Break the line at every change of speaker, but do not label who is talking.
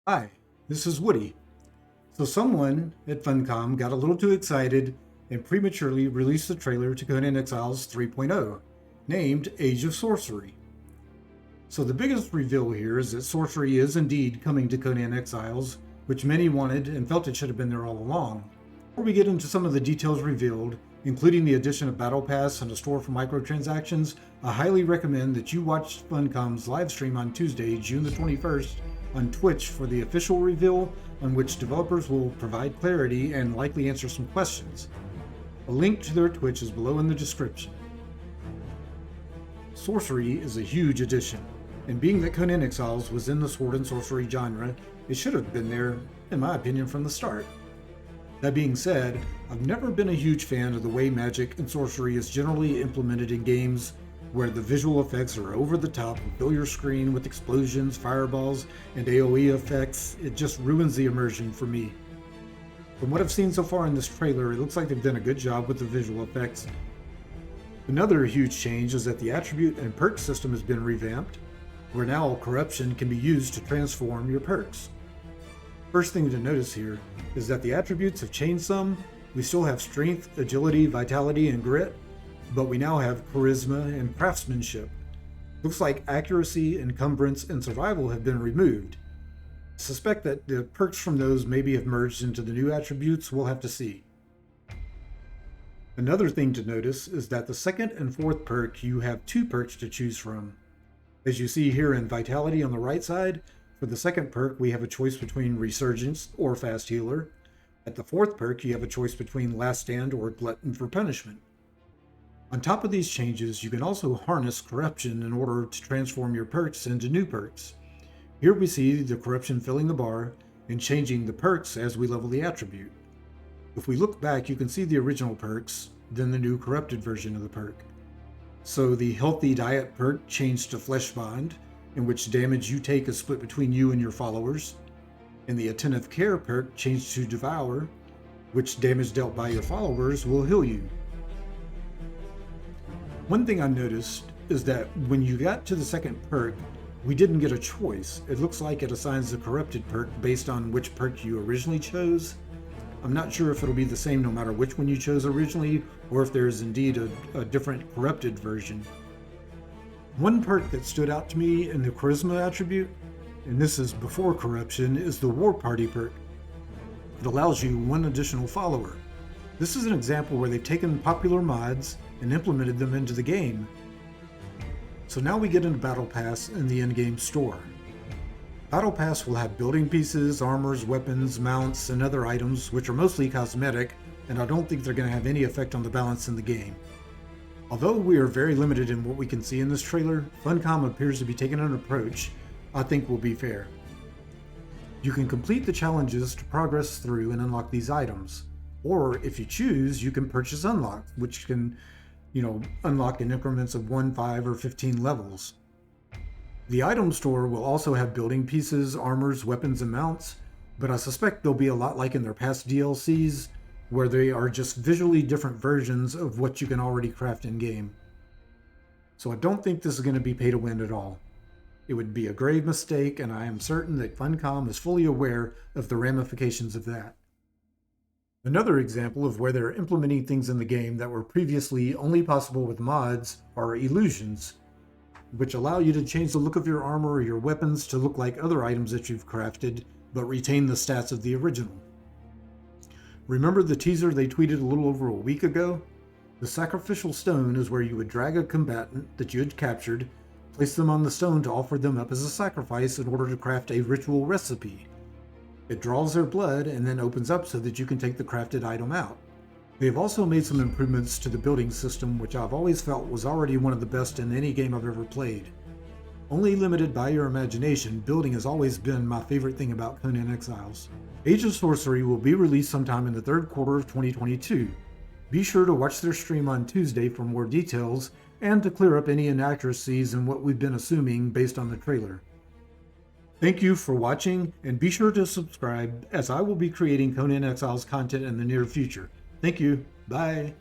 Hi, this is Woody. So someone at Funcom got a little too excited and prematurely released the trailer to Conan Exiles 3.0, named Age of Sorcery. So the biggest reveal here is that Sorcery is indeed coming to Conan Exiles, which many wanted and felt it should have been there all along. Before we get into some of the details revealed, including the addition of Battle Pass and a store for microtransactions, I highly recommend that you watch Funcom's live stream on Tuesday, June the 21st, on Twitch for the official reveal, on which developers will provide clarity and likely answer some questions. A link to their Twitch is below in the description. Sorcery is a huge addition, and being that Conan Exiles was in the sword and sorcery genre, it should have been there, in my opinion, from the start. That being said, I've never been a huge fan of the way magic and sorcery is generally implemented in games where the visual effects are over the top and fill your screen with explosions, fireballs, and AoE effects. It just ruins the immersion for me. From what I've seen so far in this trailer, it looks like they've done a good job with the visual effects. Another huge change is that the attribute and perk system has been revamped, where now corruption can be used to transform your perks. First thing to notice here is that the attributes have changed some. We still have strength, agility, vitality, and grit, but we now have charisma and craftsmanship. Looks like accuracy, encumbrance, and survival have been removed. I suspect that the perks from those maybe have merged into the new attributes. We'll have to see. Another thing to notice is that the second and fourth perk, you have two perks to choose from. As you see here in Vitality on the right side, for the second perk we have a choice between Resurgence or Fast Healer. At the fourth perk you have a choice between Last Stand or Glutton for Punishment. On top of these changes, you can also harness corruption in order to transform your perks into new perks. Here we see the corruption filling the bar and changing the perks as we level the attribute. If we look back, you can see the original perks, then the new corrupted version of the perk. So the Healthy Diet perk changed to Flesh Bond, in which damage you take is split between you and your followers. And the Attentive Care perk changed to Devour, which damage dealt by your followers will heal you. One thing I noticed is that when you got to the second perk, we didn't get a choice. It looks like it assigns the corrupted perk based on which perk you originally chose. I'm not sure if it'll be the same no matter which one you chose originally, or if there is indeed a different corrupted version. One perk that stood out to me in the charisma attribute, and this is before corruption, is the War Party perk. It allows you one additional follower. This is an example where they've taken popular mods and implemented them into the game. So now we get into Battle Pass in the in-game store. Battle Pass will have building pieces, armors, weapons, mounts, and other items which are mostly cosmetic, and I don't think they're going to have any effect on the balance in the game. Although we are very limited in what we can see in this trailer, Funcom appears to be taking an approach I think will be fair. You can complete the challenges to progress through and unlock these items, or if you choose, you can purchase Unlock, which can unlock in increments of 1, 5, or 15 levels. The item store will also have building pieces, armors, weapons, and mounts, but I suspect they'll be a lot like in their past DLCs, where they are just visually different versions of what you can already craft in-game. So I don't think this is going to be pay to win at all. It would be a grave mistake, and I am certain that Funcom is fully aware of the ramifications of that. Another example of where they're implementing things in the game that were previously only possible with mods are illusions, which allow you to change the look of your armor or your weapons to look like other items that you've crafted, but retain the stats of the original. Remember the teaser they tweeted a little over a week ago? The sacrificial stone is where you would drag a combatant that you had captured, place them on the stone to offer them up as a sacrifice in order to craft a ritual recipe. It draws their blood and then opens up so that you can take the crafted item out. They've also made some improvements to the building system, which I've always felt was already one of the best in any game I've ever played. Only limited by your imagination, building has always been my favorite thing about Conan Exiles. Age of Sorcery will be released sometime in the third quarter of 2022. Be sure to watch their stream on Tuesday for more details and to clear up any inaccuracies in what we've been assuming based on the trailer. Thank you for watching, and be sure to subscribe as I will be creating Conan Exiles content in the near future. Thank you. Bye.